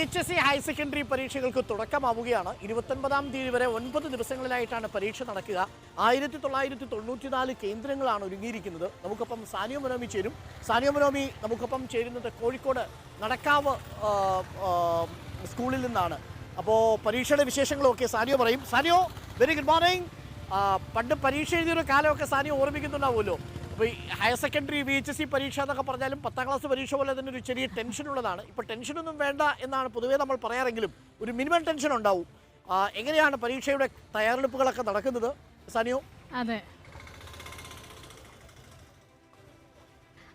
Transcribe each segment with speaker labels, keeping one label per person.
Speaker 1: VHSC higher secondary പരീക്ഷകൾക്ക് തുടക്കമാവുകയാണ്. 29-ാം തീയതി വരെ 9 ദിവസങ്ങളിലായിട്ടാണ് പരീക്ഷ നടക്കുക. 1994 കേന്ദ്രങ്ങളാണ് ഒരുങ്ങിയിരിക്കുന്നത്. നമുക്കൊപ്പം സാനിയോ മനോമി ചേരും. സാനിയോ മനോമി നമുക്കൊപ്പം ചേരുന്നത് കോഴിക്കോട് നടക്കാവ് സ്കൂളിൽ നിന്നാണ്. അപ്പോൾ പരീക്ഷയുടെ വിശേഷങ്ങളൊക്കെ സാനിയോ പറയും. സാനിയോ, വെരി ഗുഡ് മോർണിംഗ്. പണ്ട് പരീക്ഷ എഴുതിയൊരു കാലമൊക്കെ സാനിയോ ഓർമ്മിക്കുന്നുണ്ടാവുമല്ലോ. അപ്പോൾ ഈ ഹയർ സെക്കൻഡറി VHSC പരീക്ഷ എന്നൊക്കെ പറഞ്ഞാലും 10ാം ക്ലാസ് പരീക്ഷ പോലെ തന്നെ ഒരു ചെറിയ ടെൻഷനുള്ളതാണ്. ഇപ്പോൾ ടെൻഷനൊന്നും വേണ്ട എന്നാണ് പൊതുവേ നമ്മൾ പറയാറെങ്കിലും ഒരു മിനിമം ടെൻഷൻ ഉണ്ടാവും. എങ്ങനെയാണ് പരീക്ഷയുടെ തയ്യാറെടുപ്പുകളൊക്കെ നടക്കുന്നത് സാനിയോ?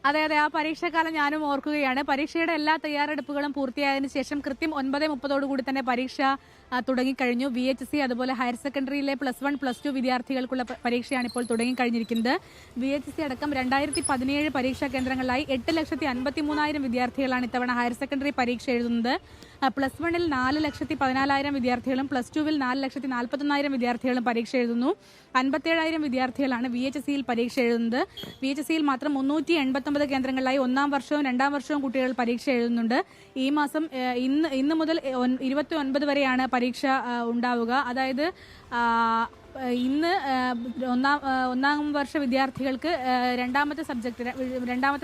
Speaker 2: അതെ, ആ പരീക്ഷാകാലം ഞാനും ഓർക്കുകയാണ്. പരീക്ഷയുടെ എല്ലാ തയ്യാറെടുപ്പുകളും പൂർത്തിയായതിനു ശേഷം കൃത്യം 9:30 തന്നെ പരീക്ഷ തുടങ്ങിക്കഴിഞ്ഞു. VHSC അതുപോലെ ഹയർ സെക്കൻഡറിയിലെ +1, +2 വിദ്യാർത്ഥികൾക്കുള്ള പരീക്ഷയാണ് ഇപ്പോൾ തുടങ്ങിക്കഴിഞ്ഞിരിക്കുന്നത്. VHSC അടക്കം 2017 പരീക്ഷാ കേന്ദ്രങ്ങളിലായി 8,53,000 വിദ്യാർത്ഥികളാണ് ഇത്തവണ ഹയർ സെക്കൻഡറി പരീക്ഷ എഴുതുന്നത്. +1-ൽ 4,14,000 വിദ്യാർത്ഥികളും +2-വിൽ 4,41,000 വിദ്യാർത്ഥികളും പരീക്ഷ എഴുതുന്നു. 57,000 വിദ്യാർത്ഥികളാണ് VHSCയിൽ പരീക്ഷ എഴുതുന്നത്. VHSCയിൽ മാത്രം 389 കേന്ദ്രങ്ങളിലായി 1ാം വർഷവും 2ാം വർഷവും കുട്ടികൾ പരീക്ഷ എഴുതുന്നുണ്ട്. ഈ മാസം ഇന്ന് മുതൽ 29 വരെയാണ് പരീക്ഷ ഉണ്ടാവുക. അതായത് ഇന്ന് ഒന്നാം വർഷ വിദ്യാർത്ഥികൾക്ക് രണ്ടാമത്തെ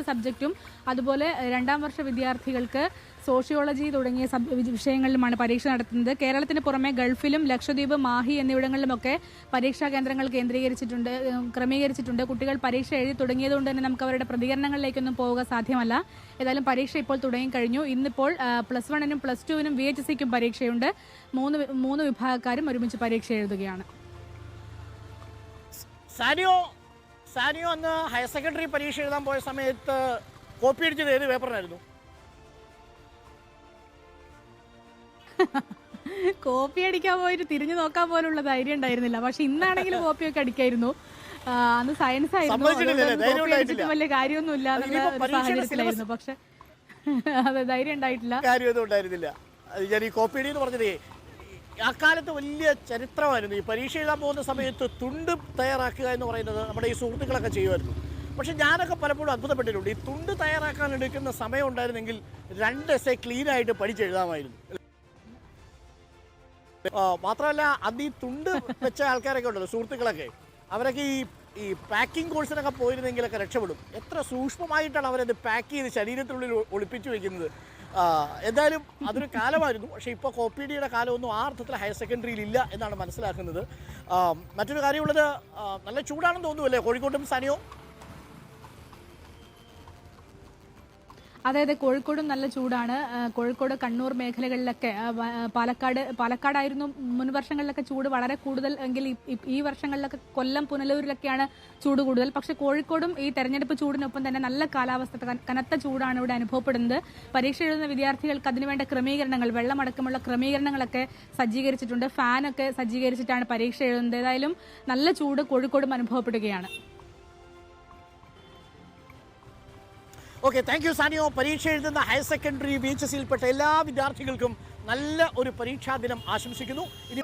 Speaker 2: സബ്ജക്റ്റും അതുപോലെ 2ാം വർഷ വിദ്യാർത്ഥികൾക്ക് സോഷ്യോളജി തുടങ്ങിയ വിഷയങ്ങളിലുമാണ് പരീക്ഷ നടത്തുന്നത്. കേരളത്തിന് പുറമെ ഗൾഫിലും ലക്ഷദ്വീപ്, മാഹി എന്നിവിടങ്ങളിലുമൊക്കെ പരീക്ഷാ കേന്ദ്രങ്ങൾ ക്രമീകരിച്ചിട്ടുണ്ട്. കുട്ടികൾ പരീക്ഷ എഴുതി തുടങ്ങിയതുകൊണ്ട് തന്നെ നമുക്ക് അവരുടെ പ്രതികരണങ്ങളിലേക്കൊന്നും പോവുക സാധ്യമല്ല. ഏതായാലും പരീക്ഷ ഇപ്പോൾ തുടങ്ങിക്കഴിഞ്ഞു. ഇന്നിപ്പോൾ +1-നും +2-നും VHSCക്കും പരീക്ഷയുണ്ട്. മൂന്ന് വിഭാഗക്കാരും ഒരുമിച്ച് പരീക്ഷ എഴുതുകയാണ്.
Speaker 1: സാനിയോ അന്ന് ഹയർ സെക്കൻഡറി പരീക്ഷ എഴുതാൻ പോയ സമയത്ത് കോപ്പി അടിച്ചത് ഏത് പേപ്പറിനായിരുന്നു?
Speaker 2: കോപ്പി അടിക്കാൻ പോയിട്ട് തിരിഞ്ഞു നോക്കാൻ പോലുള്ള ധൈര്യം ഉണ്ടായിരുന്നില്ല. പക്ഷെ ഇന്നാണെങ്കിൽ കോപ്പിയൊക്കെ അടിക്കായിരുന്നു. അന്ന് സയൻസ് ആയിരുന്നു, വലിയ കാര്യമൊന്നും ഇല്ലാന്നുള്ള സാഹചര്യത്തിലായിരുന്നു. പക്ഷെ അതെ, ധൈര്യം ഉണ്ടായിട്ടില്ല.
Speaker 1: കാര്യമൊന്നും ഉണ്ടായിരുന്നില്ല. ഞാൻ ഈ കോപ്പി അടി എന്ന് പറഞ്ഞതേ, അക്കാലത്ത് വലിയ ചരിത്രമായിരുന്നു. ഈ പരീക്ഷ എഴുതാൻ പോകുന്ന സമയത്ത് തുണ്ട് തയ്യാറാക്കുക എന്ന് പറയുന്നത് നമ്മുടെ ഈ സുഹൃത്തുക്കളൊക്കെ ചെയ്യുമായിരുന്നു. പക്ഷെ ഞാനൊക്കെ പലപ്പോഴും അത്ഭുതപ്പെട്ടിട്ടുണ്ട്. ഈ തുണ്ട് തയ്യാറാക്കാൻ എടുക്കുന്ന സമയം ഉണ്ടായിരുന്നെങ്കിൽ 2 എസ്സേ ക്ലീനായിട്ട് പഠിച്ചെഴുതാമായിരുന്നു. മാത്രമല്ല അന്ന് ഈ തുണ്ട് വെച്ച ആൾക്കാരൊക്കെ ഉണ്ടല്ലോ, സുഹൃത്തുക്കളൊക്കെ, അവരൊക്കെ ഈ പാക്കിംഗ് കോഴ്സിനൊക്കെ പോയിരുന്നെങ്കിലൊക്കെ രക്ഷപ്പെടും. എത്ര സൂക്ഷ്മമായിട്ടാണ് അവരത് പാക്ക് ചെയ്ത് ശരീരത്തിനുള്ളിൽ ഒളിപ്പിച്ചു വയ്ക്കുന്നത്. എന്തായാലും അതൊരു കാലമായിരുന്നു. പക്ഷേ ഇപ്പോൾ കോപ്പിഡിയുടെ കാലമൊന്നും ആ അർത്ഥത്തിൽ ഹയർ സെക്കൻഡറിയിൽ ഇല്ല എന്നാണ് മനസ്സിലാക്കുന്നത്. മറ്റൊരു കാര്യമുള്ളത്, നല്ല ചൂടാണെന്ന് തോന്നുന്നു അല്ലേ കോഴിക്കോട്ടും സാനിയോ?
Speaker 2: അതെ, കോഴിക്കോടും നല്ല ചൂടാണ്. കോഴിക്കോട്, കണ്ണൂർ മേഖലകളിലൊക്കെ, പാലക്കാടായിരുന്നു മുൻ വർഷങ്ങളിലൊക്കെ ചൂട് വളരെ കൂടുതൽ എങ്കിൽ ഈ വർഷങ്ങളിലൊക്കെ കൊല്ലം, പുനലൂരിലൊക്കെയാണ് ചൂട് കൂടുതൽ. പക്ഷേ കോഴിക്കോടും ഈ തെരഞ്ഞെടുപ്പ് ചൂടിനൊപ്പം തന്നെ നല്ല കാലാവസ്ഥ, കനത്ത ചൂടാണ് ഇവിടെ അനുഭവപ്പെടുന്നത്. പരീക്ഷ എഴുതുന്ന വിദ്യാർത്ഥികൾക്ക് അതിനുവേണ്ട ക്രമീകരണങ്ങൾ, വെള്ളമടക്കമുള്ള ക്രമീകരണങ്ങളൊക്കെ സജ്ജീകരിച്ചിട്ടുണ്ട്. ഫാനൊക്കെ സജ്ജീകരിച്ചിട്ടാണ് പരീക്ഷ എഴുതുന്നത്. ഏതായാലും നല്ല ചൂട് കോഴിക്കോടും അനുഭവപ്പെടുകയാണ്.
Speaker 1: ഓക്കെ, താങ്ക് യു സാനിയോ. പരീക്ഷ എഴുതുന്ന ഹയർ സെക്കൻഡറി VHSCയിൽപ്പെട്ട എല്ലാ വിദ്യാർത്ഥികൾക്കും നല്ല ഒരു പരീക്ഷാ ദിനം ആശംസിക്കുന്നു. ഇനി